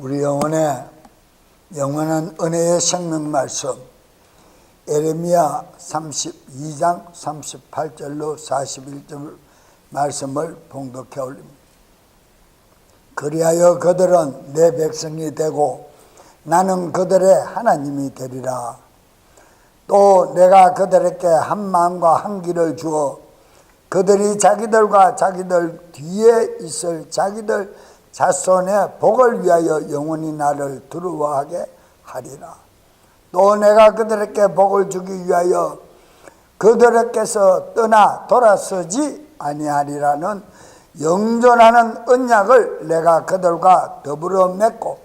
우리 영혼의 영원한 은혜의 생명 말씀 에레미야 32장 38절로 41절 말씀을 봉독해 올립니다. 그리하여 그들은 내 백성이 되고 나는 그들의 하나님이 되리라. 또 내가 그들에게 한 마음과 한 길을 주어 그들이 자기들과 자기들 뒤에 있을 자기들 자손의 복을 위하여 영원히 나를 두려워하게 하리라. 또 내가 그들에게 복을 주기 위하여 그들에게서 떠나 돌아서지 아니하리라는 영존하는 언약을 내가 그들과 더불어 맺고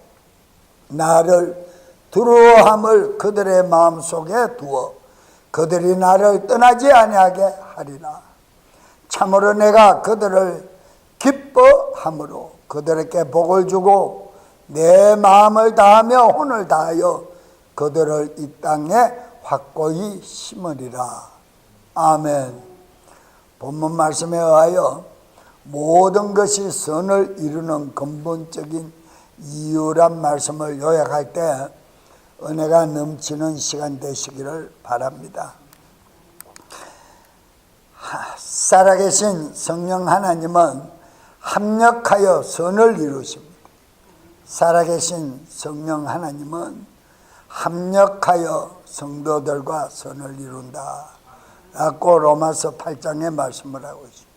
나를 두려워함을 그들의 마음속에 두어 그들이 나를 떠나지 아니하게 하리라. 참으로 내가 그들을 기뻐함으로 그들에게 복을 주고 내 마음을 다하며 혼을 다하여 그들을 이 땅에 확고히 심으리라. 아멘. 본문 말씀에 의하여 모든 것이 선을 이루는 근본적인 이유란 말씀을 요약할 때 은혜가 넘치는 시간 되시기를 바랍니다. 살아계신 성령 하나님은 합력하여 선을 이루십니다. 살아계신 성령 하나님은 합력하여 성도들과 선을 이룬다 라고 로마서 8장에 말씀을 하고 있습니다.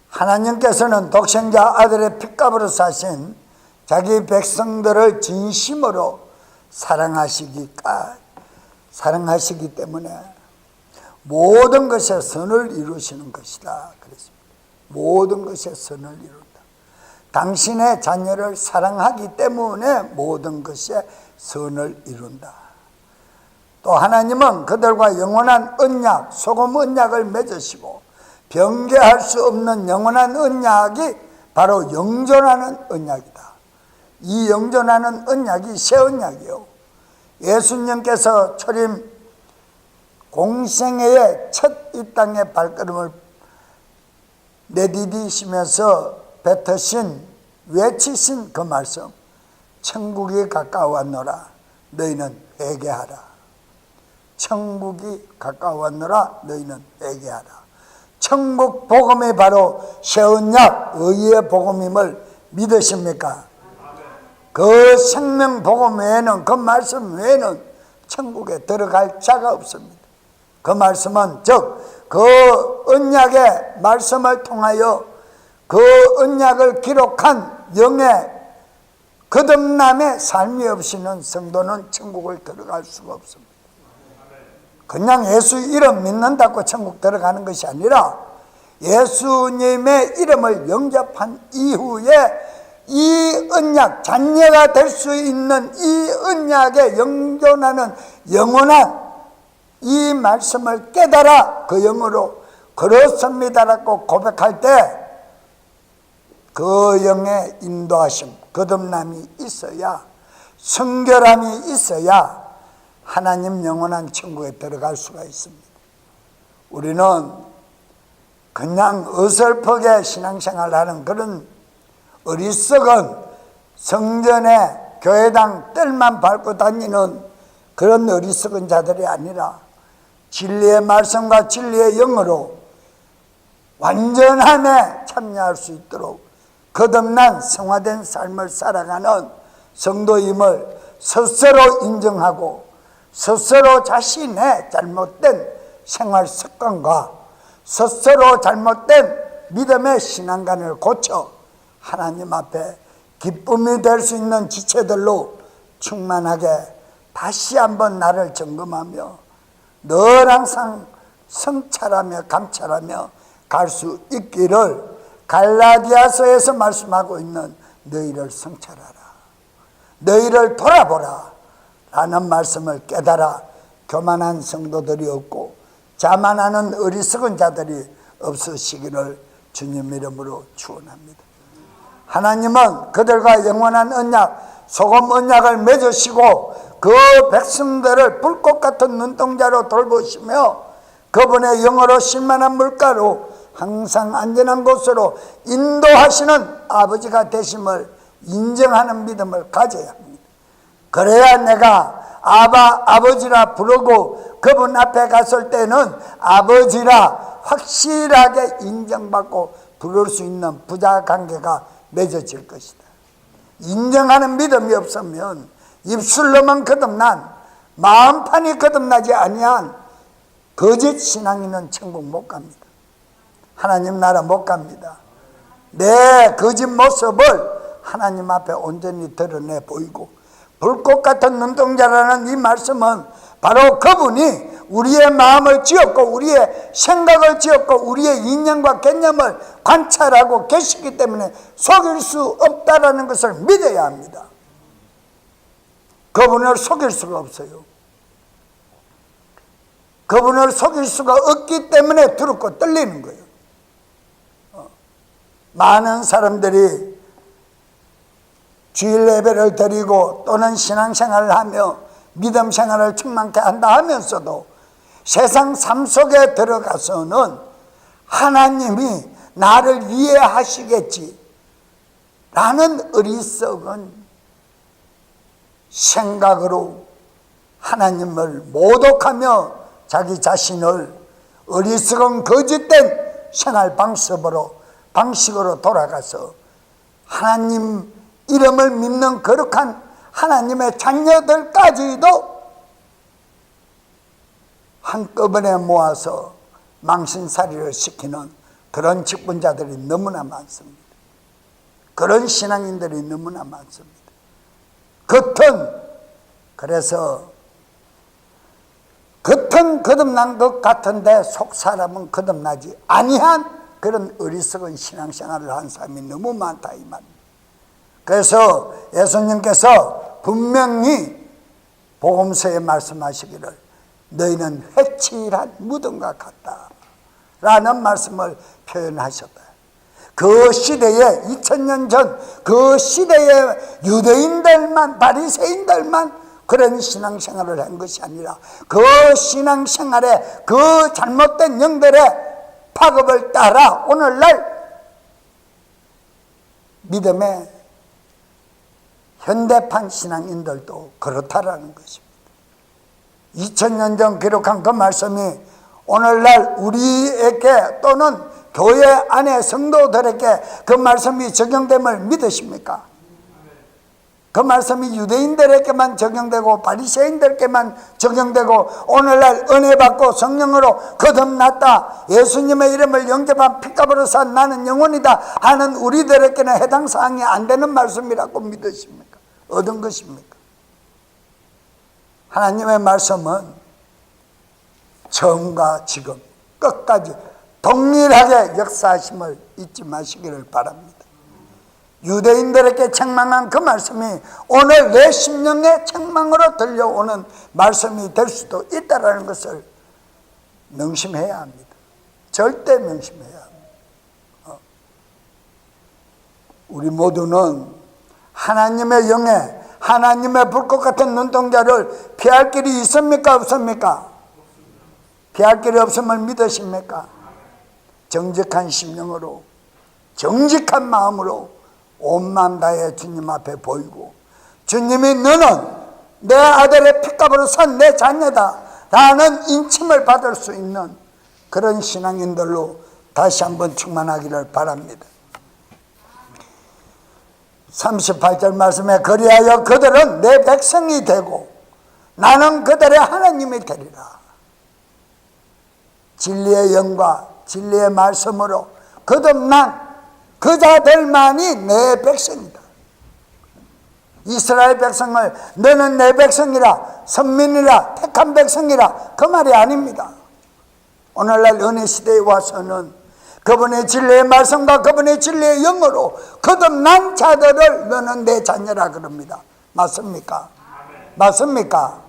하나님께서는 독생자 아들의 핏값으로 사신 자기 백성들을 진심으로 사랑하시기 때문에 모든 것에 선을 이루시는 것이다 그랬습니다. 모든 것에 선을 이룬다. 당신의 자녀를 사랑하기 때문에 모든 것에 선을 이룬다. 또 하나님은 그들과 영원한 언약, 소금 언약을 맺으시고 변개할 수 없는 영원한 언약이 바로 영존하는 언약이다. 이 영존하는 언약이 새 언약이요. 예수님께서 초림 공생애의 첫 이 땅의 발걸음을 내디디시면서 뱉으신 외치신 그 말씀, 천국이 가까웠노라 너희는 회개하라. 천국이 가까웠노라 너희는 회개하라. 천국 복음이 바로 새 언약 의의 복음임을 믿으십니까? 그 생명 복음 외에는, 그 말씀 외에는 천국에 들어갈 자가 없습니다. 그 말씀은 즉 그 언약의 말씀을 통하여 그 언약을 기록한 영의 거듭남의 삶이 없이는 성도는 천국을 들어갈 수가 없습니다. 그냥 예수 이름 믿는다고 천국 들어가는 것이 아니라 예수님의 이름을 영접한 이후에 이 언약, 자녀가 될 수 있는 이 언약에 영존하는 영원한 이 말씀을 깨달아 그 영으로 그렇습니다라고 고백할 때 그 영의 인도하심, 거듭남이 있어야, 성결함이 있어야 하나님 영원한 천국에 들어갈 수가 있습니다. 우리는 그냥 어설프게 신앙생활을 하는 그런 어리석은 성전에 교회당 뜰만 밟고 다니는 그런 어리석은 자들이 아니라 진리의 말씀과 진리의 영으로 완전함에 참여할 수 있도록 거듭난 성화된 삶을 살아가는 성도임을 스스로 인정하고 스스로 자신의 잘못된 생활 습관과 스스로 잘못된 믿음의 신앙관을 고쳐 하나님 앞에 기쁨이 될 수 있는 지체들로 충만하게 다시 한번 나를 점검하며 늘 항상 성찰하며 감찰하며 갈 수 있기를 갈라디아서에서 말씀하고 있는 너희를 성찰하라, 너희를 돌아보라 라는 말씀을 깨달아 교만한 성도들이 없고 자만하는 어리석은 자들이 없으시기를 주님 이름으로 축원합니다. 하나님은 그들과 영원한 언약, 소금 언약을 맺으시고 그 백성들을 불꽃 같은 눈동자로 돌보시며 그분의 영으로 실만한 물가로 항상 안전한 곳으로 인도하시는 아버지가 되심을 인정하는 믿음을 가져야 합니다. 그래야 내가 아버지라 부르고 그분 앞에 갔을 때는 아버지라 확실하게 인정받고 부를 수 있는 부자 관계가 맺어질 것이다. 인정하는 믿음이 없으면 입술로만 거듭난, 마음판이 거듭나지 아니한 거짓 신앙인은 천국 못 갑니다. 하나님 나라 못 갑니다. 내 거짓 모습을 하나님 앞에 온전히 드러내 보이고, 불꽃 같은 눈동자라는 이 말씀은 바로 그분이 우리의 마음을 지었고 우리의 생각을 지었고 우리의 인연과 개념을 관찰하고 계시기 때문에 속일 수 없다라는 것을 믿어야 합니다. 그분을 속일 수가 없어요. 그분을 속일 수가 없기 때문에 두렵고 떨리는 거예요. 많은 사람들이 주일 예배를 드리고 또는 신앙생활을 하며 믿음 생활을 충만케 한다 하면서도 세상 삶 속에 들어가서는 하나님이 나를 이해하시겠지 라는 어리석은 생각으로 하나님을 모독하며 자기 자신을 어리석은 거짓된 생활 방식으로 돌아가서 하나님 이름을 믿는 거룩한 하나님의 자녀들까지도 한꺼번에 모아서 망신살이를 시키는 그런 직분자들이 너무나 많습니다. 그런 신앙인들이 너무나 많습니다. 그래서 겉은 거듭난 것 같은데 속 사람은 거듭나지 아니한 그런 어리석은 신앙생활을 한 사람이 너무 많다 이 말입니다. 그래서 예수님께서 분명히 복음서에 말씀하시기를 너희는 회칠한 무덤과 같다 라는 말씀을 표현하셨다. 그 시대에 2000년 전 그 시대에 유대인들만 바리새인들만 그런 신앙생활을 한 것이 아니라 그 신앙생활에 그 잘못된 영들의 파급을 따라 오늘날 믿음의 현대판 신앙인들도 그렇다라는 것입니다. 2000년 전 기록한 그 말씀이 오늘날 우리에게 또는 교회 안에 성도들에게 그 말씀이 적용됨을 믿으십니까? 그 말씀이 유대인들에게만 적용되고 바리새인들께만 적용되고 오늘날 은혜 받고 성령으로 거듭났다 예수님의 이름을 영접한 피값으로 산 나는 영혼이다 하는 우리들에게는 해당 사항이 안 되는 말씀이라고 믿으십니까? 어떤 것입니까? 하나님의 말씀은 처음과 지금 끝까지 동일하게 역사하심을 잊지 마시기를 바랍니다. 유대인들에게 책망한 그 말씀이 오늘 내 심령의 책망으로 들려오는 말씀이 될 수도 있다는 것을 명심해야 합니다. 절대 명심해야 합니다. 우리 모두는 하나님의 영에 하나님의 불꽃 같은 눈동자를 피할 길이 있습니까? 없습니까? 피할 길이 없음을 믿으십니까? 정직한 심령으로 정직한 마음으로 온 마음 다해 주님 앞에 보이고 주님이 너는 내 아들의 피값으로 산 내 자녀다 라는 인침을 받을 수 있는 그런 신앙인들로 다시 한번 충만하기를 바랍니다. 38절 말씀에 그리하여 그들은 내 백성이 되고 나는 그들의 하나님이 되리라. 진리의 영과 진리의 말씀으로 거듭난 그 자들만이 내 백성이다. 이스라엘 백성을 너는 내 백성이라 선민이라 택한 백성이라 그 말이 아닙니다. 오늘날 은혜 시대에 와서는 그분의 진리의 말씀과 그분의 진리의 영으로 거듭난 자들을 너는 내 자녀라 그럽니다. 맞습니까? 맞습니까?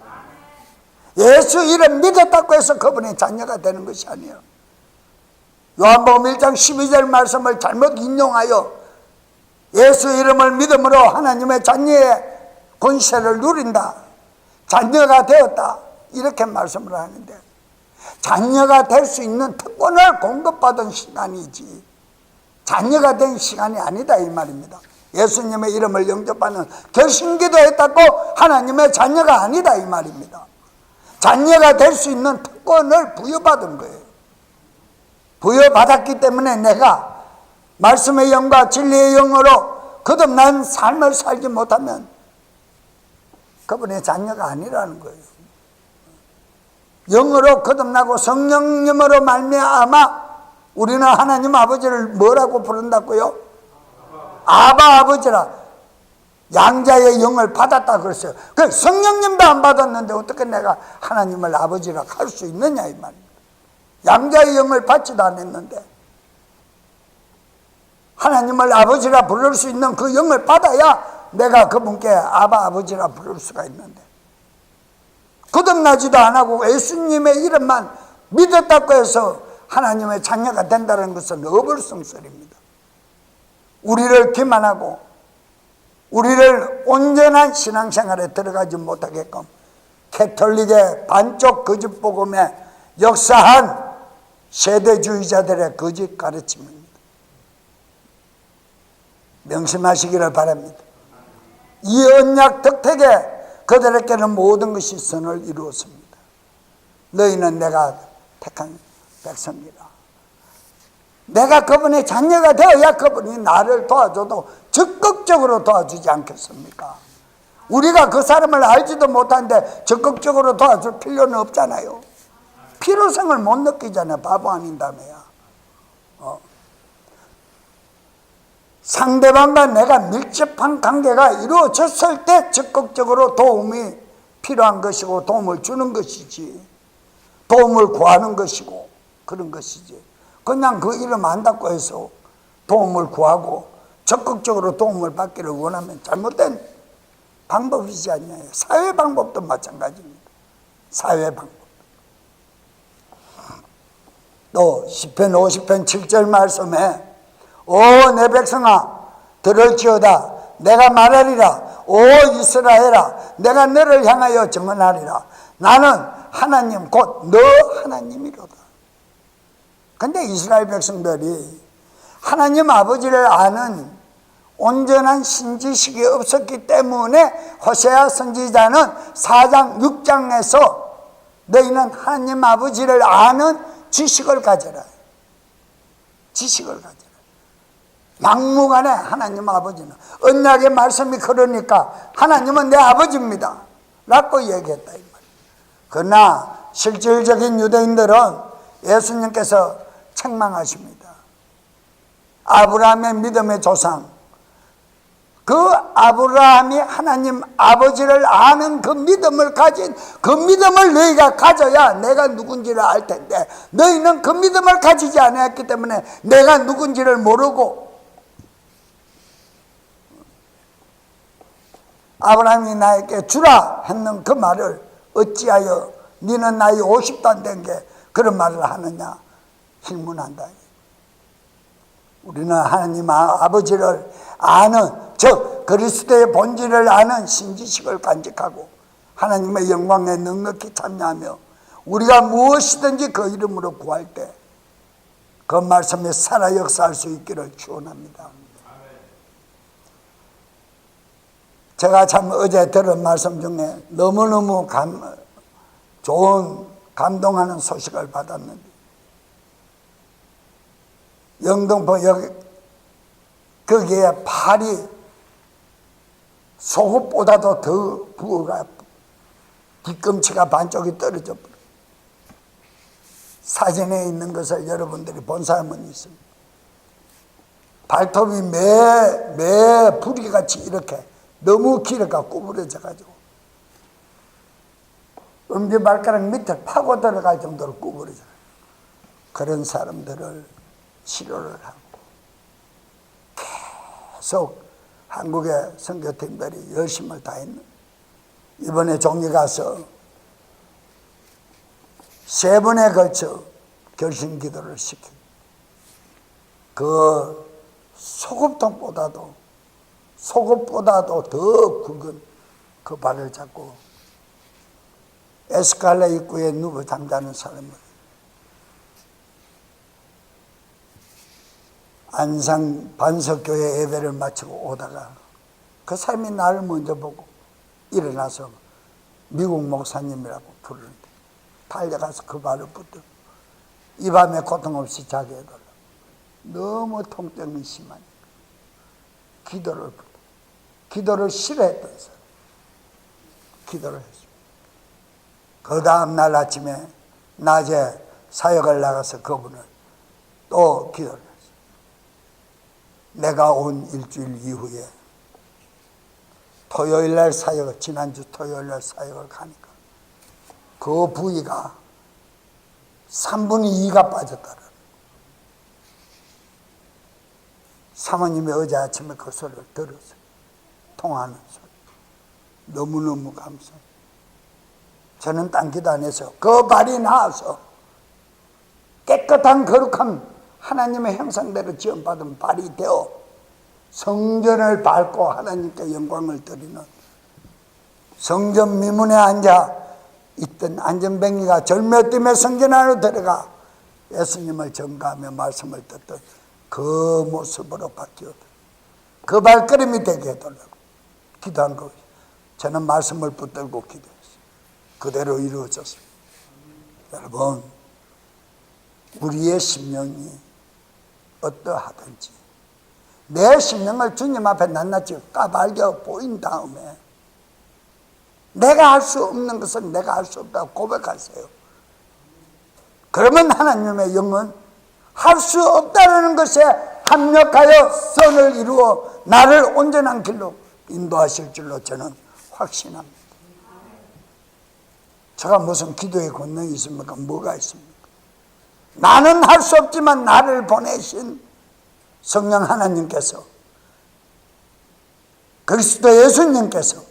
예수 이름 믿었다고 해서 그분의 자녀가 되는 것이 아니에요. 요한복음 1장 12절 말씀을 잘못 인용하여 예수 이름을 믿음으로 하나님의 자녀의 권세를 누린다, 자녀가 되었다 이렇게 말씀을 하는데 자녀가 될 수 있는 특권을 공급받은 시간이지 자녀가 된 시간이 아니다 이 말입니다. 예수님의 이름을 영접하는 결심기도 했다고 하나님의 자녀가 아니다 이 말입니다. 자녀가 될 수 있는 특권을 부여받은 거예요. 부여받았기 때문에 내가 말씀의 영과 진리의 영으로 거듭난 삶을 살지 못하면 그분의 자녀가 아니라는 거예요. 영으로 거듭나고 성령님으로 말미암아 우리는 하나님 아버지를 뭐라고 부른다고요? 아바 아버지라. 양자의 영을 받았다 그랬어요. 그 성령님도 안 받았는데 어떻게 내가 하나님을 아버지라 할 수 있느냐 이 말입니다. 양자의 영을 받지도 않았는데 하나님을 아버지라 부를 수 있는 그 영을 받아야 내가 그분께 아바 아버지라 부를 수가 있는데 거듭나지도 안 하고 예수님의 이름만 믿었다고 해서 하나님의 자녀가 된다는 것은 어불성설입니다. 우리를 기만하고 우리를 온전한 신앙생활에 들어가지 못하게끔 캐톨릭의 반쪽 거짓 복음에 역사한 세대주의자들의 거짓 가르침입니다. 명심하시기를 바랍니다. 이 언약 덕택에 그들에게는 모든 것이 선을 이루었습니다. 너희는 내가 택한 백성이라. 내가 그분의 자녀가 되어야 그분이 나를 도와줘도 적극적으로 도와주지 않겠습니까? 우리가 그 사람을 알지도 못하는데 적극적으로 도와줄 필요는 없잖아요. 필요성을 못 느끼잖아요. 바보 아닌다며야. 상대방과 내가 밀접한 관계가 이루어졌을 때 적극적으로 도움이 필요한 것이고 도움을 주는 것이지, 도움을 구하는 것이고 그런 것이지, 그냥 그 이름 안다고 해서 도움을 구하고 적극적으로 도움을 받기를 원하면 잘못된 방법이지 않냐요. 사회 방법도 마찬가지입니다. 사회 방법. 또 시편 50편 7절 말씀에 오 내 백성아 들을지어다 내가 말하리라. 오 이스라엘아 내가 너를 향하여 증언하리라. 나는 하나님 곧 너 하나님이로다. 근데 이스라엘 백성들이 하나님 아버지를 아는 온전한 신지식이 없었기 때문에 호세아 선지자는 4장 6장에서 너희는 하나님 아버지를 아는 지식을 가져라. 지식을 가져라. 막무가내 하나님 아버지는 언약의 말씀이 그러니까 하나님은 내 아버지입니다 라고 얘기했다 이 말이에요. 그러나 실질적인 유대인들은 예수님께서 책망하십니다. 아브라함의 믿음의 조상, 그 아브라함이 하나님 아버지를 아는 그 믿음을 가진 그 믿음을 너희가 가져야 내가 누군지를 알 텐데 너희는 그 믿음을 가지지 않았기 때문에 내가 누군지를 모르고 아브라함이 나에게 주라 했는 그 말을 어찌하여 너는 나이 50도 안 된 게 그런 말을 하느냐 질문한다. 우리는 하나님 아버지를 아는, 즉 그리스도의 본질을 아는 신지식을 간직하고 하나님의 영광에 넉넉히 참여하며 우리가 무엇이든지 그 이름으로 구할 때 그 말씀에 살아 역사할 수 있기를 축원합니다. 제가 참 어제 들은 말씀 중에 너무너무 좋은 감동하는 소식을 받았는데 영등포 여기 거기에 팔이 속옷보다도 더 부어가 뒤꿈치가 반쪽이 떨어져 버려. 사진에 있는 것을 여러분들이 본 사람은 있습니다. 발톱이 매 부리같이 이렇게 너무 길어가 구부러져 가지고 엄지발가락 밑에 파고 들어갈 정도로 구부러져. 그런 사람들을 치료를 하고 계속 한국의 선교팀들이 열심을 다했는데 이번에 종이 가서 3번에 걸쳐 결심 기도를 시키고 그 속옷통보다도 더 굵은 그 발을 잡고 에스칼레 입구에 누워 잠자는 사람을 안산 반석교회 예배를 마치고 오다가 그 사람이 나를 먼저 보고 일어나서 미국 목사님이라고 부르는데 달려가서 그 발을 붙들고 이 밤에 고통 없이 자게 해달라고. 너무 통증이 심하니까 기도를 싫어했던 사람 기도를 했습니다. 그 다음날 아침에 낮에 사역을 나가서 그분을 또 기도를 했어요. 내가 온 일주일 이후에 토요일날 사역을, 지난주 토요일날 사역을 가니까 그 부위가 3분의 2가 빠졌다는, 사모님이 어제 아침에 그 소리를 들었어요. 통하는 소리. 너무너무 감사해요. 저는 딴 기도 안 해서 그 발이 나와서 깨끗한 거룩한 하나님의 형상대로 지원받은 발이 되어 성전을 밟고 하나님께 영광을 드리는, 성전 미문에 앉아 있던 안전뱅이가 절며 뛰며 성전 안으로 들어가 예수님을 전가하며 말씀을 듣던 그 모습으로 바뀌어도 그 발걸음이 되게 해달라고 기도한 거예요. 저는 말씀을 붙들고 기도했어요. 그대로 이루어졌습니다. 여러분, 우리의 심령이 어떠하든지 내 심령을 주님 앞에 낱낱이 까발려 보인 다음에 내가 할 수 없는 것은 내가 할 수 없다고 고백하세요. 그러면 하나님의 영은 할 수 없다는 것에 합력하여 선을 이루어 나를 온전한 길로 인도하실 줄로 저는 확신합니다. 제가 무슨 기도의 권능이 있습니까? 뭐가 있습니까? 나는 할 수 없지만 나를 보내신 성령 하나님께서, 그리스도 예수님께서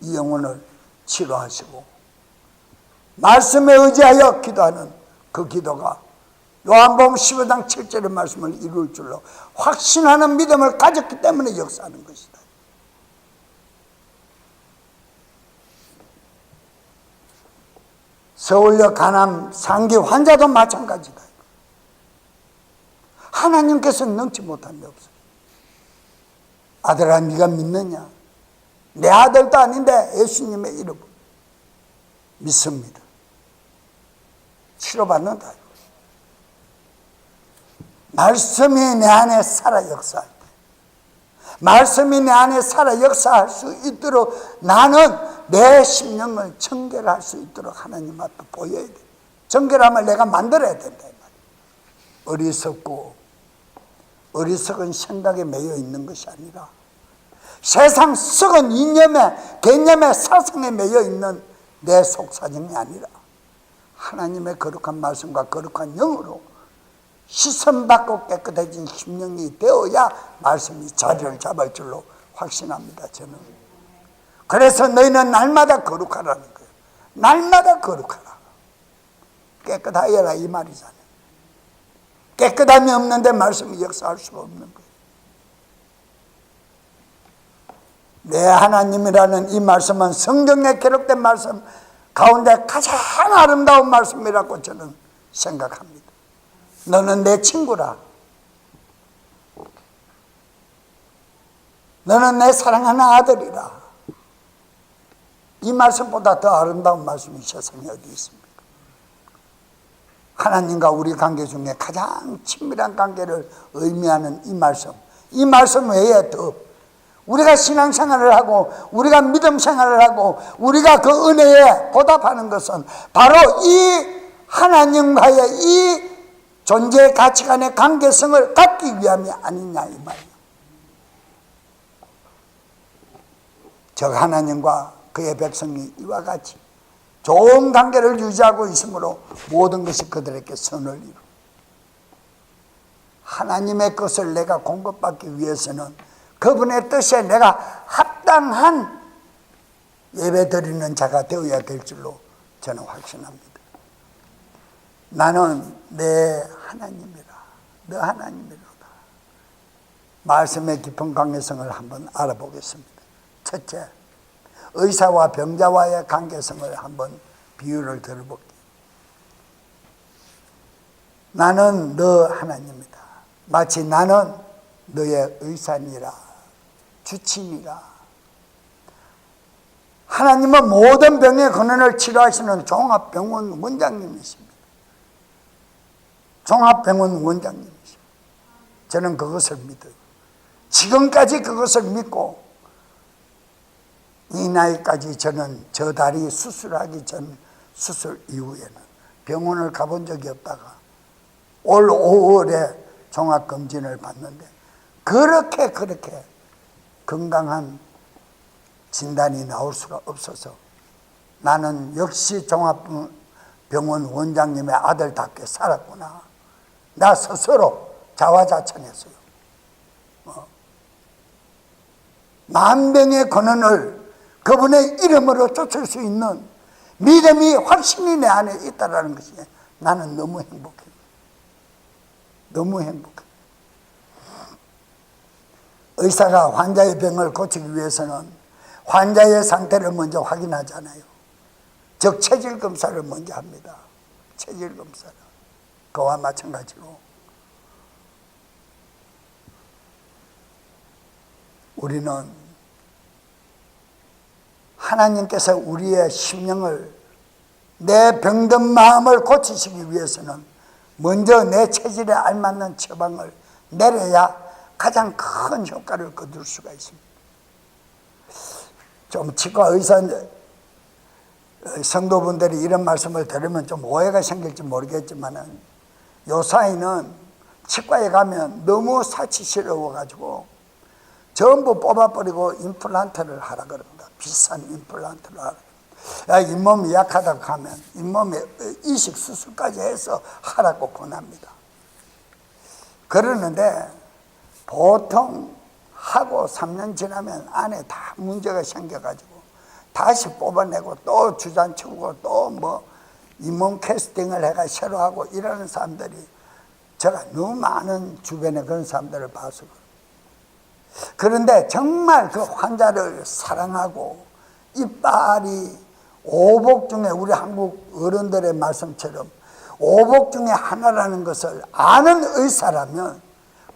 이 영혼을 치료하시고 말씀에 의지하여 기도하는 그 기도가 요한복음 15장 7절의 말씀을 이룰 줄로 확신하는 믿음을 가졌기 때문에 역사하는 것이다. 서울역 간암 상기 환자도 마찬가지다. 하나님께서는 능치 못한 데 없어요. 아들아, 네가 믿느냐? 내 아들도 아닌데 예수님의 이름 믿습니다. 치료받는다. 말씀이 내 안에 살아 역사할 때, 말씀이 내 안에 살아 역사할 수 있도록 나는 내 심령을 정결할 수 있도록 하나님 앞에 보여야 돼. 정결함을 내가 만들어야 된다. 어리석은 생각에 매여 있는 것이 아니라 세상 썩은 이념에, 개념에, 사상에 매여 있는 내 속사정이 아니라 하나님의 거룩한 말씀과 거룩한 영으로 시선받고 깨끗해진 심령이 되어야 말씀이 자리를 잡을 줄로 확신합니다. 저는. 그래서 너희는 날마다 거룩하라는 거예요. 날마다 거룩하라. 깨끗하여라 이 말이잖아요. 깨끗함이 없는데 말씀이 역사할 수가 없는 거예요. 내 하나님이라는 이 말씀은 성경에 기록된 말씀 가운데 가장 아름다운 말씀이라고 저는 생각합니다. 너는 내 친구라. 너는 내 사랑하는 아들이라. 이 말씀보다 더 아름다운 말씀이 세상에 어디 있습니까? 하나님과 우리 관계 중에 가장 친밀한 관계를 의미하는 이 말씀 외에 더 우리가 신앙생활을 하고 우리가 믿음 생활을 하고 우리가 그 은혜에 보답하는 것은 바로 이 하나님과의 이 존재의 가치관의 관계성을 갖기 위함이 아니냐 이 말이에요. 즉 하나님과 그의 백성이 이와 같이 좋은 관계를 유지하고 있으므로 모든 것이 그들에게 선을 이루고, 하나님의 것을 내가 공급받기 위해서는 그분의 뜻에 내가 합당한 예배 드리는 자가 되어야 될 줄로 저는 확신합니다. 나는 내 하나님이라, 너 하나님이로다. 말씀의 깊은 관계성을 한번 알아보겠습니다. 첫째, 의사와 병자와의 관계성을 한번 비유를 들어볼게요. 나는 너 하나님이다. 마치 나는 너의 의사니라, 주치니라. 하나님은 모든 병의 근원을 치료하시는 종합병원 원장님이십니다. 종합병원 원장님이십니다. 저는 그것을 믿어요. 지금까지 그것을 믿고 이 나이까지 저는 저 다리 수술하기 전 수술 이후에는 병원을 가본 적이 없다가 올 5월에 종합검진을 받는데 그렇게 건강한 진단이 나올 수가 없어서 나는 역시 종합병원 원장님의 아들답게 살았구나. 나 스스로 자화자찬했어요. 만병의 근원을 그분의 이름으로 쫓을 수 있는 믿음이 확신이 내 안에 있다는 것이 나는 너무 행복해요. 너무 행복해요. 의사가 환자의 병을 고치기 위해서는 환자의 상태를 먼저 확인하잖아요. 즉 체질 검사를 먼저 합니다. 체질 검사를. 그와 마찬가지로 우리는 하나님께서 우리의 심령을, 내 병든 마음을 고치시기 위해서는 먼저 내 체질에 알맞는 처방을 내려야 가장 큰 효과를 거둘 수가 있습니다. 좀 치과 의사 성도분들이 이런 말씀을 들으면 좀 오해가 생길지 모르겠지만은 요 사이는 치과에 가면 너무 사치스러워가지고 전부 뽑아버리고 임플란트를 하라 그럽니다. 비싼 임플란트를 하라. 야, 잇몸이 약하다고 하면 잇몸에 이식 수술까지 해서 하라고 권합니다. 그러는데 보통 하고 3년 지나면 안에 다 문제가 생겨가지고 다시 뽑아내고 또 주잔치고 또 뭐 잇몸 캐스팅을 해가 새로 하고 이러는 사람들이 제가 너무 많은 주변에 그런 사람들을 봐서 그래요. 그런데 정말 그 환자를 사랑하고 이빨이 오복 중에 우리 한국 어른들의 말씀처럼 오복 중에 하나라는 것을 아는 의사라면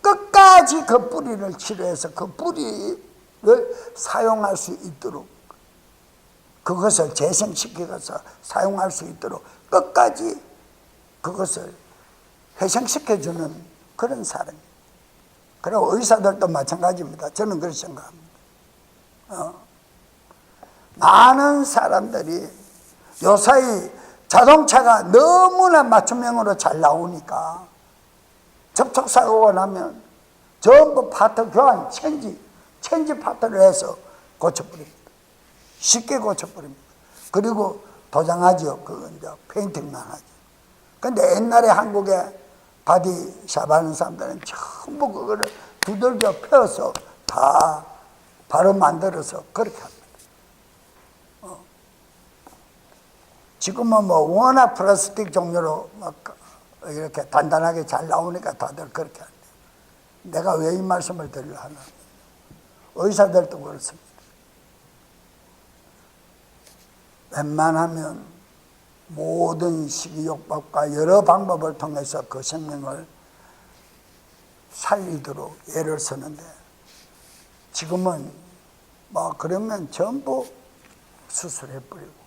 끝까지 그 뿌리를 치료해서 그 뿌리를 사용할 수 있도록 그것을 재생시켜서 사용할 수 있도록 끝까지 그것을 회생시켜주는 그런 사람이에요. 그리고 의사들도 마찬가지입니다. 저는 그렇게 생각합니다. 많은 사람들이 요사이 자동차가 너무나 맞춤형으로 잘 나오니까 접촉사고가 나면 전부 파트 교환, 체인지 파트를 해서 고쳐버립니다. 쉽게 고쳐버립니다. 그리고 도장하죠. 그건 이제 페인팅만 하죠. 근데 옛날에 한국에 바디샵 하는 사람들은 전부 그거를 두들겨 펴서 다 바로 만들어서 그렇게 합니다. 지금은 뭐 워낙 플라스틱 종류로 막 이렇게 단단하게 잘 나오니까 다들 그렇게 한대요. 내가 왜 이 말씀을 드리려 하나? 의사들도 그렇습니다. 웬만하면 모든 식이요법과 여러 방법을 통해서 그 생명을 살리도록 애를 쓰는데 지금은 뭐 그러면 전부 수술해버리고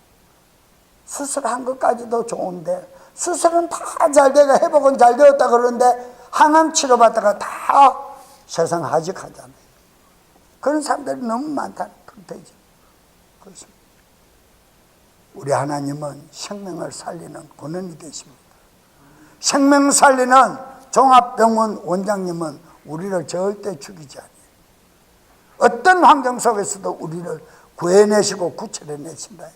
수술한 것까지도 좋은데 수술은 다 잘 되고 회복은 잘 되었다 그러는데 항암 치료받다가 다 세상 하직하잖아요. 그런 사람들이 너무 많다는 뜻이죠. 그렇습니다. 우리 하나님은 생명을 살리는 권원이 되십니다. 생명 살리는 종합병원 원장님은 우리를 절대 죽이지 않아요. 어떤 환경 속에서도 우리를 구해내시고 구출해내신다.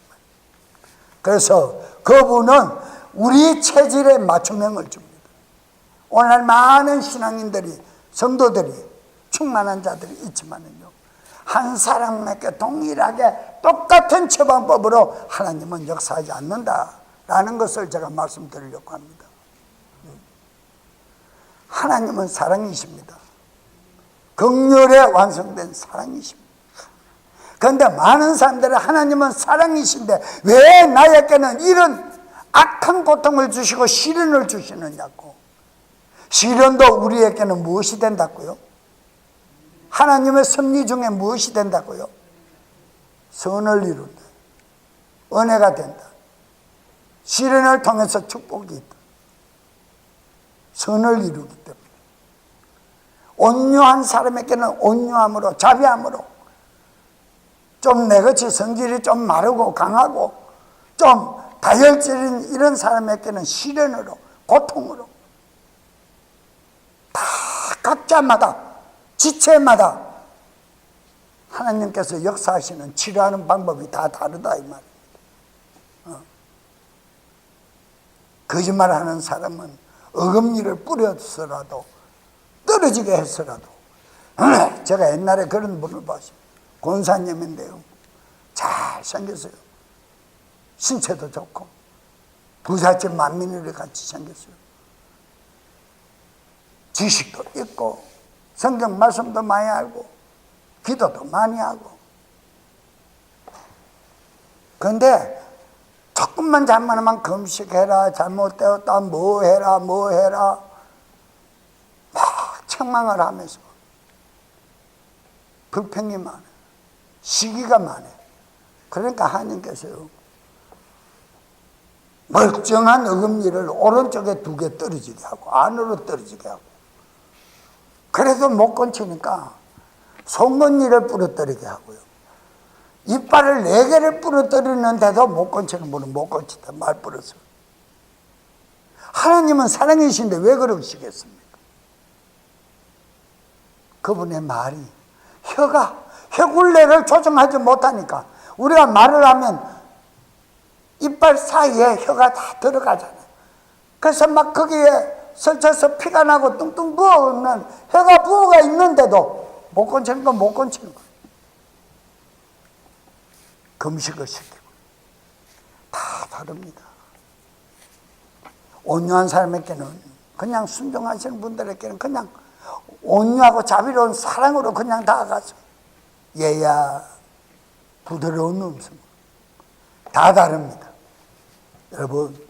그래서 그분은 우리 체질에 맞춤형을 줍니다. 오늘 많은 신앙인들이, 성도들이, 충만한 자들이 있지만은요, 한 사람에게 동일하게 똑같은 처방법으로 하나님은 역사하지 않는다라는 것을 제가 말씀드리려고 합니다. 하나님은 사랑이십니다. 긍휼에 완성된 사랑이십니다. 그런데 많은 사람들은 하나님은 사랑이신데 왜 나에게는 이런 악한 고통을 주시고 시련을 주시느냐고. 시련도 우리에게는 무엇이 된다고요? 하나님의 섭리 중에 무엇이 된다고요? 선을 이룬다. 은혜가 된다. 시련을 통해서 축복이 있다. 선을 이루기 때문에. 온유한 사람에게는 온유함으로, 자비함으로, 좀 내같이 성질이 좀 마르고 강하고 좀 다혈질인 이런 사람에게는 시련으로, 고통으로, 다 각자마다, 지체마다 하나님께서 역사하시는 치료하는 방법이 다 다르다 이 말입니다. 거짓말하는 사람은 어금니를 뿌려서라도, 떨어지게 해서라도, 제가 옛날에 그런 분을 봤습니다. 권사님인데요, 잘생겼어요. 신체도 좋고 부잣집 만민으로 같이 생겼어요. 지식도 있고 성경 말씀도 많이 알고 기도도 많이 하고. 그런데 조금만 잘못하면 금식해라, 잘못되었다, 뭐 해라 막 책망을 하면서 불평이 많아요. 시기가 많아요. 그러니까 하나님께서요, 멀쩡한 어금니를 오른쪽에 2개 떨어지게 하고 안으로 떨어지게 하고, 그래도 못 건치니까 송곳니를 부러뜨리게 하고요, 이빨을 4개를 부러뜨리는데도 못 건치는 분은 못 건치다 말 부러서. 하나님은 사랑이신데 왜 그러시겠습니까? 그분의 말이 혀굴레를 조정하지 못하니까, 우리가 말을 하면 이빨 사이에 혀가 다 들어가잖아요. 그래서 막 거기에 설쳐서 피가 나고 뚱뚱 부어있는, 혀가 부어가 있는데도 못 건치는 건 못 건치는 거예요. 금식을 시키고. 다 다릅니다. 온유한 사람에게는, 그냥 순종하시는 분들에게는 그냥 온유하고 자비로운 사랑으로 그냥 다가가서 얘야, 부드러운 음성, 다 다릅니다. 여러분,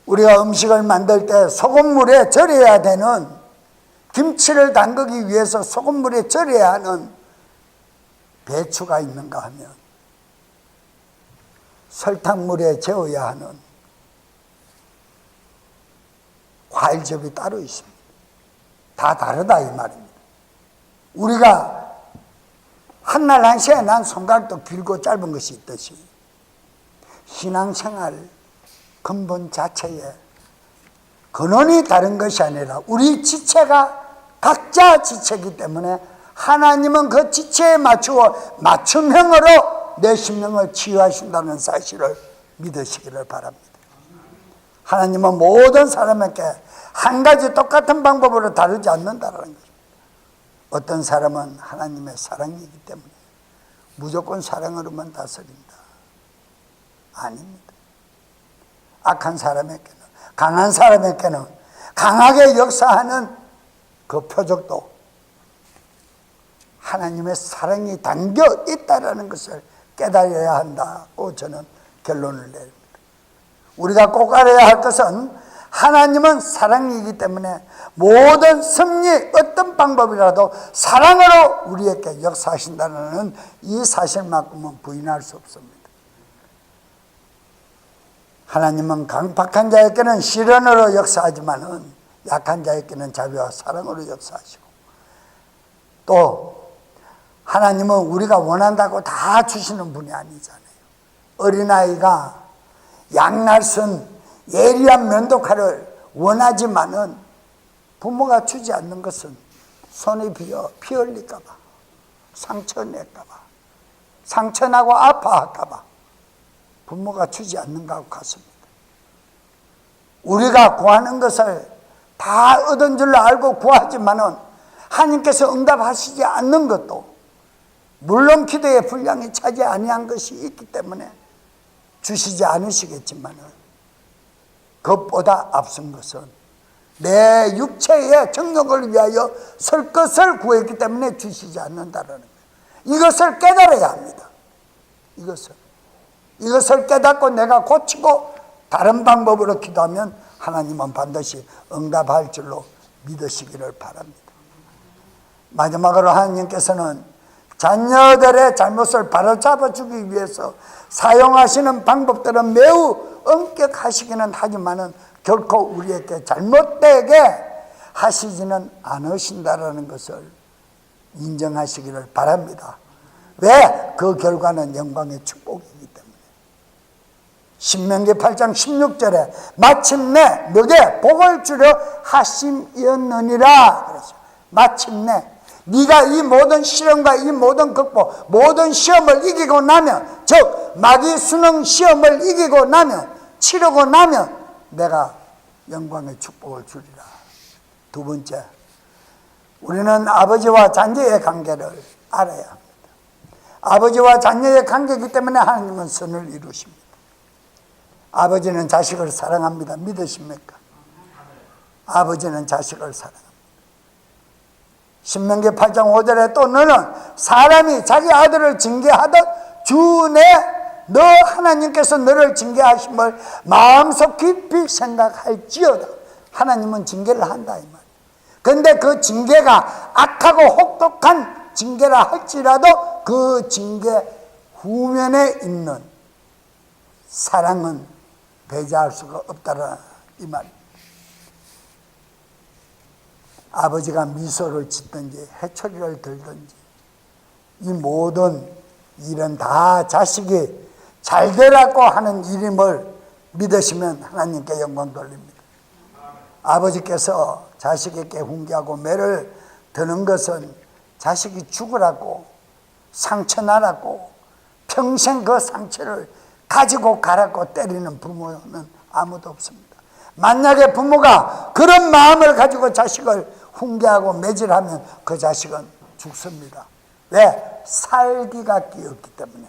우리가 음식을 만들 때 소금물에 절여야 되는, 김치를 담그기 위해서 소금물에 절여야 하는 배추가 있는가 하면 설탕물에 재워야 하는 과일즙이 따로 있습니다. 다 다르다 이 말입니다. 우리가 한날 한시에 난 손가락도 길고 짧은 것이 있듯이 신앙생활 근본 자체에 근원이 다른 것이 아니라 우리 지체가 각자 지체이기 때문에 하나님은 그 지체에 맞추어 맞춤형으로 내 심령을 치유하신다는 사실을 믿으시기를 바랍니다. 하나님은 모든 사람에게 한 가지 똑같은 방법으로 다루지 않는다는 것입니다. 어떤 사람은 하나님의 사랑이기 때문에 무조건 사랑으로만 다스린다. 아닙니다. 악한 사람에게는, 강한 사람에게는 강하게 역사하는 그 표적도 하나님의 사랑이 담겨 있다는 것을 깨달아야 한다고 저는 결론을 내립니다. 우리가 꼭 알아야 할 것은 하나님은 사랑이기 때문에 모든 섭리, 어떤 방법이라도 사랑으로 우리에게 역사하신다는 이 사실만큼은 부인할 수 없습니다. 하나님은 강팍한 자에게는 시련으로 역사하지만은 약한 자에게는 자비와 사랑으로 역사하시고, 또 하나님은 우리가 원한다고 다 주시는 분이 아니잖아요. 어린아이가 양날선 예리한 면도칼을 원하지만은 부모가 주지 않는 것은 손이 비어 피 흘릴까봐, 상처 낼까봐, 상처나고 아파할까봐 부모가 주지 않는 것하고 같습니다. 우리가 구하는 것을 다 얻은 줄로 알고 구하지만은 하나님께서 응답하시지 않는 것도, 물론 기도의 분량이 차지 아니한 것이 있기 때문에 주시지 않으시겠지만은, 그것보다 앞선 것은 내 육체의 정욕을 위하여 설 것을 구했기 때문에 주시지 않는다는 거예요. 이것을 깨달아야 합니다. 이것을 깨닫고 내가 고치고 다른 방법으로 기도하면 하나님은 반드시 응답할 줄로 믿으시기를 바랍니다. 마지막으로 하나님께서는 자녀들의 잘못을 바로잡아주기 위해서 사용하시는 방법들은 매우 엄격하시기는 하지만은 결코 우리에게 잘못되게 하시지는 않으신다라는 것을 인정하시기를 바랍니다. 왜? 그 결과는 영광의 축복이기 때문에. 신명기 8장 16절에 마침내 너게 복을 주려 하심이었느니라 그랬어요. 마침내 네가 이 모든 시련과 이 모든 극복, 모든 시험을 이기고 나면, 즉 마귀 수능 시험을 이기고 나면, 치르고 나면 내가 영광의 축복을 주리라. 두 번째, 우리는 아버지와 자녀의 관계를 알아야 합니다. 아버지와 자녀의 관계이기 때문에 하나님은 선을 이루십니다. 아버지는 자식을 사랑합니다. 믿으십니까? 아버지는 자식을 사랑합니다. 신명기 8장 5절에 또 너는 사람이 자기 아들을 징계하듯 주내 너 하나님께서 너를 징계하심을 마음속 깊이 생각할지어다. 하나님은 징계를 한다 이 말. 그런데 그 징계가 악하고 혹독한 징계라 할지라도 그 징계 후면에 있는 사랑은 배제할 수가 없다라 이 말입니다. 아버지가 미소를 짓든지 해초리를 들든지 이 모든 일은 다 자식이 잘 되라고 하는 일임을 믿으시면 하나님께 영광 돌립니다. 아버지께서 자식에게 훈계하고 매를 드는 것은 자식이 죽으라고, 상처나라고, 평생 그 상처를 가지고 가라고 때리는 부모는 아무도 없습니다. 만약에 부모가 그런 마음을 가지고 자식을 훈계하고 매질하면 그 자식은 죽습니다. 왜? 살기가 끼었기 때문에,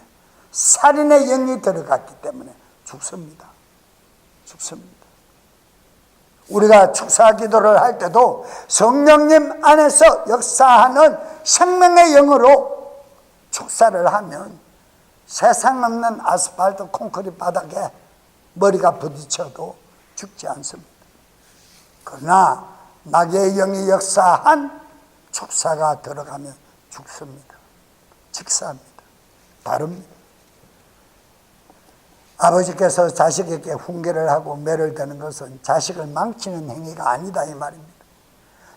살인의 영이 들어갔기 때문에 죽습니다. 죽습니다. 우리가 축사 기도를 할 때도 성령님 안에서 역사하는 생명의 영으로 축사를 하면 세상 없는 아스팔트 콘크리트 바닥에 머리가 부딪혀도 죽지 않습니다. 그러나 마귀의 영이 역사한 축사가 들어가면 죽습니다. 직사합니다. 다릅니다. 아버지께서 자식에게 훈계를 하고 매를 드는 것은 자식을 망치는 행위가 아니다 이 말입니다.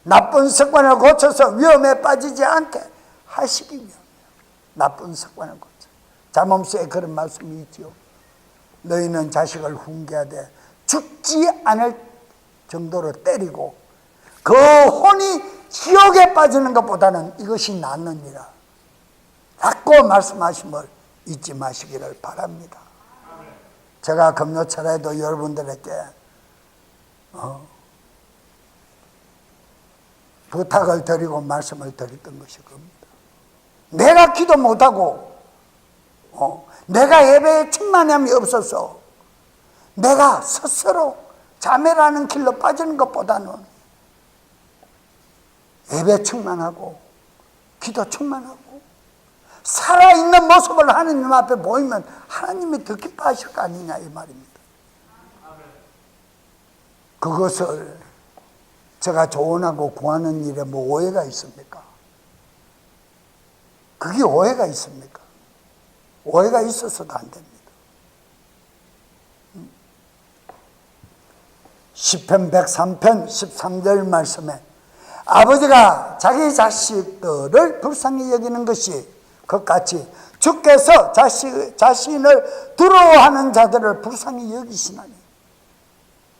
나쁜 습관을 고쳐서 위험에 빠지지 않게 하시기 위함이에요. 나쁜 습관을 고쳐. 잠언서에 그런 말씀이 있죠. 너희는 자식을 훈계하되 죽지 않을 정도로 때리고 그 혼이 지옥에 빠지는 것보다는 이것이 낫느니라 라고 말씀하심을 잊지 마시기를 바랍니다. 제가 금요철에도 여러분들에게 부탁을 드리고 말씀을 드렸던 것이 겁니다. 내가 기도 못하고 내가 예배에 충만함이 없어서 내가 스스로 자매라는 길로 빠지는 것보다는 예배 충만하고 기도 충만하고 살아있는 모습을 하나님 앞에 보이면 하나님이 더 기뻐하실 거 아니냐 이 말입니다. 그것을 제가 조언하고 구하는 일에 뭐 오해가 있습니까? 그게 오해가 있습니까? 오해가 있어서도 안 됩니다. 시편 103편 13절 말씀에 아버지가 자기 자식들을 불쌍히 여기는 것이 그같이 주께서 자신을 두려워하는 자들을 불쌍히 여기시나니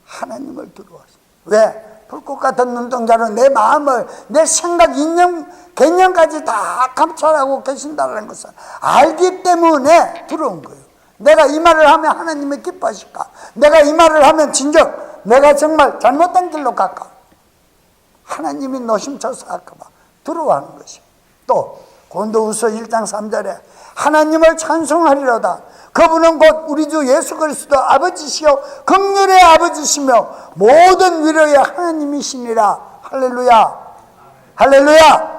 하나님을 두려워하시니 왜? 불꽃 같은 눈동자로 내 마음을 내 생각, 인념, 개념까지 다 감찰하고 계신다는 것을 알기 때문에 두려운 거예요. 내가 이 말을 하면 하나님이 기뻐하실까? 내가 이 말을 하면 진정 내가 정말 잘못된 길로 갈까? 하나님이 노심초사 할까봐 두려워하는 것이요. 또 고린도후서 1장 3절에 하나님을 찬송하리로다. 그분은 곧 우리 주 예수 그리스도 아버지시요 긍휼의 아버지시며 모든 위로의 하나님이시니라. 할렐루야. 할렐루야.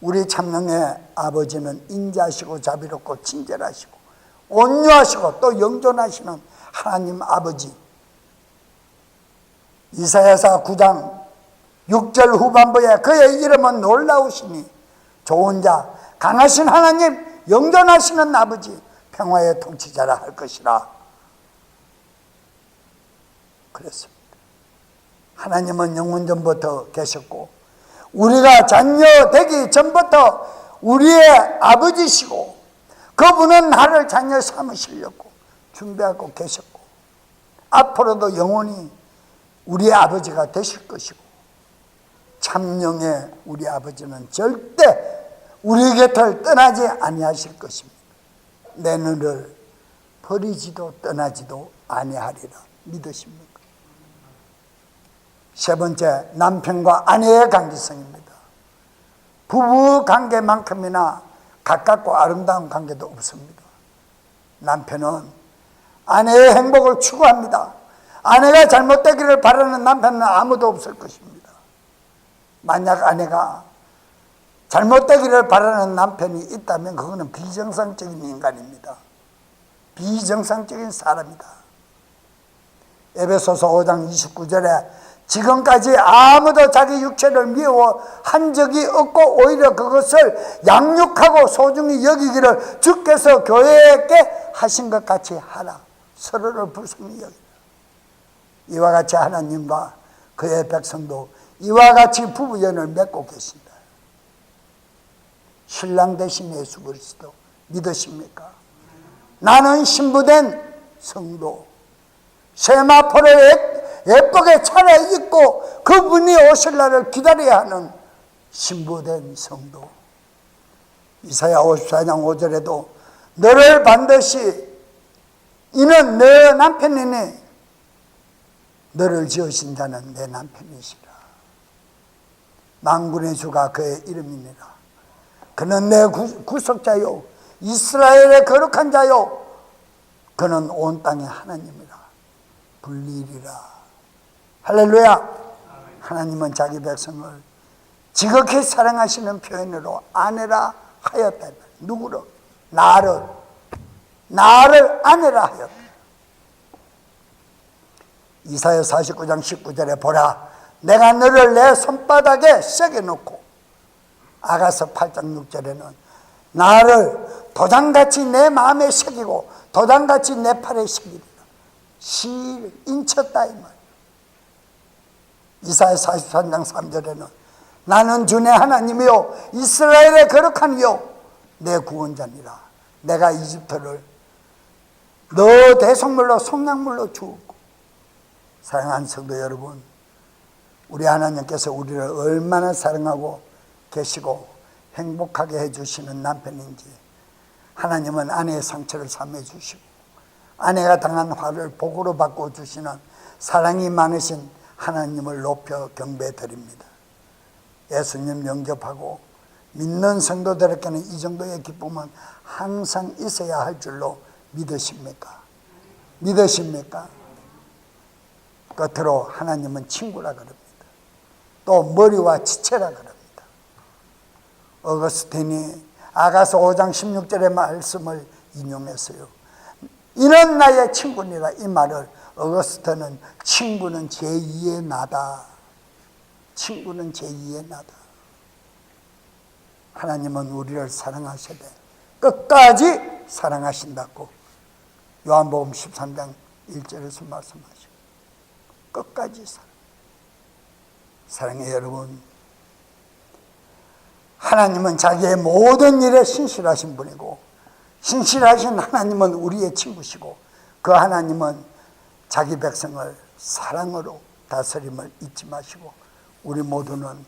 우리 참능의 아버지는 인자하시고 자비롭고 친절하시고 온유하시고 또 영존하시는 하나님 아버지. 이사야서 9장 6절 후반부에 그의 이름은 놀라우시니 좋은 자, 강하신 하나님, 영존하시는 아버지, 평화의 통치자라 할 것이라 그랬습니다. 하나님은 영원 전부터 계셨고 우리가 자녀 되기 전부터 우리의 아버지시고 그분은 나를 자녀 삼으시려고 준비하고 계셨고 앞으로도 영원히 우리의 아버지가 되실 것이고 참령의 우리 아버지는 절대 우리 곁을 떠나지 아니하실 것입니다. 내 너를 버리지도 떠나지도 아니하리라 믿으십니까? 세 번째, 남편과 아내의 관계성입니다. 부부 관계만큼이나 가깝고 아름다운 관계도 없습니다. 남편은 아내의 행복을 추구합니다. 아내가 잘못되기를 바라는 남편은 아무도 없을 것입니다. 만약 아내가 잘못되기를 바라는 남편이 있다면 그거는 비정상적인 인간입니다. 비정상적인 사람이다. 에베소서 5장 29절에 지금까지 아무도 자기 육체를 미워한 적이 없고 오히려 그것을 양육하고 소중히 여기기를 주께서 교회에게 하신 것 같이 하라. 서로를 불쌍히 여기라. 이와 같이 하나님과 그의 백성도 이와 같이 부부연을 맺고 계신다. 신랑 되신 예수 그리스도 믿으십니까? 나는 신부된 성도, 세마포를 예쁘게 차려입고 그분이 오실 날을 기다려야 하는 신부된 성도. 이사야 54장 5절에도 너를 반드시 이는 내 남편이니 너를 지으신 자는 내 남편이시라. 만군의 주가 그의 이름이니라. 그는 내 구속자요 이스라엘의 거룩한 자요 그는 온 땅의 하나님이라. 불리리라. 할렐루야. 하나님은 자기 백성을 지극히 사랑하시는 표현으로 아내라 하였다. 누구를? 나를 아내라 하였다. 이사야 49장 19절에 보라 내가 너를 내 손바닥에 새겨 놓고 아가서 8장 6절에는 나를 도장같이 내 마음에 새기고 도장같이 내 팔에 새기리라. 인쳤다 이 말. 이사야 43장 3절에는 나는 주의 하나님이요 이스라엘의 거룩한 이요 내 구원자니라. 내가 이집트를 너 대속물로 속량물로 주었고. 사랑하는 성도 여러분, 우리 하나님께서 우리를 얼마나 사랑하고 계시고 행복하게 해주시는 남편인지 하나님은 아내의 상처를 삼해 주시고 아내가 당한 화를 복으로 바꿔주시는 사랑이 많으신 하나님을 높여 경배드립니다. 예수님 영접하고 믿는 성도들에게는 이 정도의 기쁨은 항상 있어야 할 줄로 믿으십니까? 믿으십니까? 끝으로 하나님은 친구라 그럽니다. 또 머리와 지체라 그럽니다. 어거스틴이 아가서 5장 16절의 말씀을 인용했어요. 이는 나의 친구니라. 이 말을 어거스틴은 친구는 제2의 나다. 친구는 제2의 나다. 하나님은 우리를 사랑하셔야 돼. 끝까지 사랑하신다고 요한복음 13장 1절에서 말씀하시고 끝까지 사랑해 여러분. 하나님은 자기의 모든 일에 신실하신 분이고 신실하신 하나님은 우리의 친구시고 그 하나님은 자기 백성을 사랑으로 다스림을 잊지 마시고 우리 모두는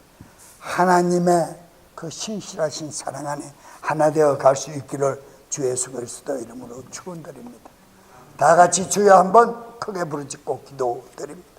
하나님의 그 신실하신 사랑 안에 하나 되어 갈 수 있기를 주 예수 그리스도 이름으로 축원드립니다. 다 같이 주여 한번 크게 부르짖고 기도드립니다.